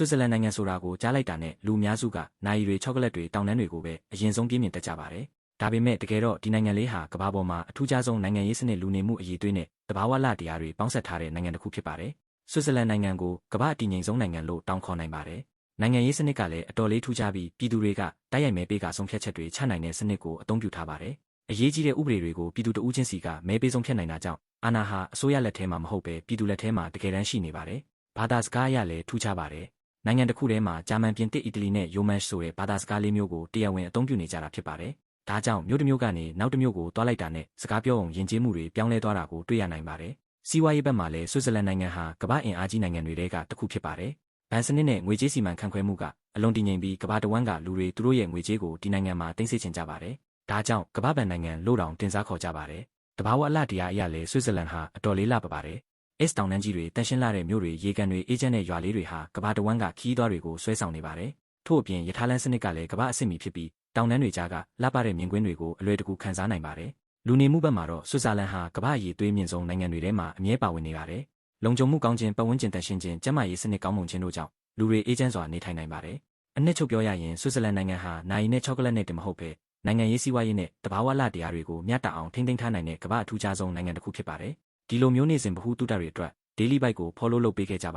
ဆွစ်ဇာလန်နိုင်ငံဆိုတာကိုကြားလိုက်တာနဲ့လူအများစုကနိုင်ရီတွေချောကလက်တွေတောင်တန်းတွေကိုပဲအရင်ဆုံးပြင်းပြင်းတက်ကြပါတယ်။ဒါပေမဲ့တကယ်တော့ဒီနိုင်ငံလေးဟာကမ္ဘာပေါ်မှာအထူးခြားဆုံးနိုင်ငံရေးစနစ်လူနေမှုအရေးသွေးနဲ့တဘာဝလတရားတွေပေါင်းစပ်ထားတဲ့နိုင်ငံတစ်ခုဖြစ်ပါတယ်။ဆွစ်ဇာလန်နိုင်ငံကိုကမ္ဘာအတည်ငြိမ်ဆုံးနိုင်ငံလို့တောင်းခေါ်နိုင်ပါတယ်။နိုင်ငံရေးစနစ်ကလည်းအတော်လေးထူးခြားပြီးပြည်သူတွေကတိုက်ရိုက်မဲပေးကဆုံးဖြတ်ချက်တွေချနိုင်တဲ့စနစ်ကိုအသုံးပြုထားပါတယ်။အရေးကြီးတဲ့ဥပဒေတွေကိုပြည်သူတဦးချင်းစီကမဲပေးဆုံးဖြတ်နိုင်တာကြောင့်အာဏာဟာအစိုးရလက်ထဲမှာမဟုတ်ပဲပြည်သူလက်ထဲမှာတကယ်တမ်းရှိနေပါတယ်။ဘာသာစကားအရလည်းထူးခြားပါတယ်။နိုင်ငံတစ်ခုထဲမှာဂျာမန်ပြင်သစ်အီတလီနဲ့ယိုမန်ဆိုတဲ့ဘာသာစကားလေးမျိုးကိုတရားဝင်အသုံးပြုနေကြတာဖြစ်ပါတယ်။ဒါကြောင့်မြို့တစ်မြို့ကနေနောက်တစ်မြို့ကိုတွားလိုက်တာနဲ့စကားပြောအောင်ယဉ်ကျေးမှုတွေပြောင်းလဲသွားတာကိုတွေ့ရနိုင်ပါတယ်။စီးပွားရေးဘက်မှာလည်းဆွစ်ဇာလန်နိုင်ငံဟာကမ္ဘာ့အင်အားကြီးနိုင်ငံတွေထဲကတစ်ခုဖြစ်ပါတယ်။ဘဏ်စနစ်နဲ့ငွေကြေးစီမံခန့်ခွဲမှုကအလွန်တည်ငြိမ်ပြီးကမ္ဘာတစ်ဝန်းကလူတွေသူတို့ရဲ့ငွေကြေးကိုဒီနိုင်ငံမှာတင်ဆက်ချင်ကြပါတယ်။ဒါကြောင့်ကမ္ဘာ့ဘဏ်နိုင်ငံလို့တောင်တင်စားခေါ်ကြပါတယ်။တဘာဝအလှတရားအရလည်းဆွစ်ဇာလန်ဟာအတော်လေးလှပပါတယ်။ S တောင်တန်းကြီးတွေတန်ရှင်းလာတဲ့မြို့တွေရေကန်တွေအေးချမ်းတဲ့ရွာလေးတွေဟာကမ္ဘာတစ်ဝန်းကခီးသွားတွေကိုဆွဲဆောင်နေပါတယ်။ထို့အပြင်ရထားလမ်းစနစ်ကလည်းကမ္ဘာအဆင့်မီဖြစ်ပြီးတောင်တန်းတွေကြားကလှပတဲ့မြင်ကွင်းတွေကိုအလွယ်တကူခန်းစားနိုင်ပါတယ်။လူနေမှုဘက်မှာတော့ဆွစ်ဇာလန်ဟာကမ္ဘာ့အရေးသွေးမြင့်ဆုံးနိုင်ငံတွေထဲမှာအမြဲပါဝင်နေပါတယ်။လုံခြုံမှုကောင်းခြင်းပတ်ဝန်းကျင်တန်ရှင်းခြင်းကျန်းမာရေးစနစ်ကောင်းမွန်ခြင်းတို့ကြောင့်လူတွေအေးချမ်းစွာနေထိုင်နိုင်ပါတယ်။အနှစ်ချုပ်ပြောရရင်ဆွစ်ဇာလန်နိုင်ငံဟာနိုင်ရီနဲ့ချောကလက်နဲ့တင်မဟုတ်ပဲနိုင်ငံရေးစီးပွားရေးနဲ့တဘာဝလတရားတွေကိုမျှတအောင်ထိန်းသိမ်းထားနိုင်တဲ့ကမ္ဘာအထူးခြားဆုံးနိုင်ငံတစ်ခုဖြစ်ပါတယ်။ဒီလိုမျိုးနေစဉ်ဗဟုသုတတွေအတွက် Daily Bite ကို follow လုပ်ပေးခဲ့ကြပါ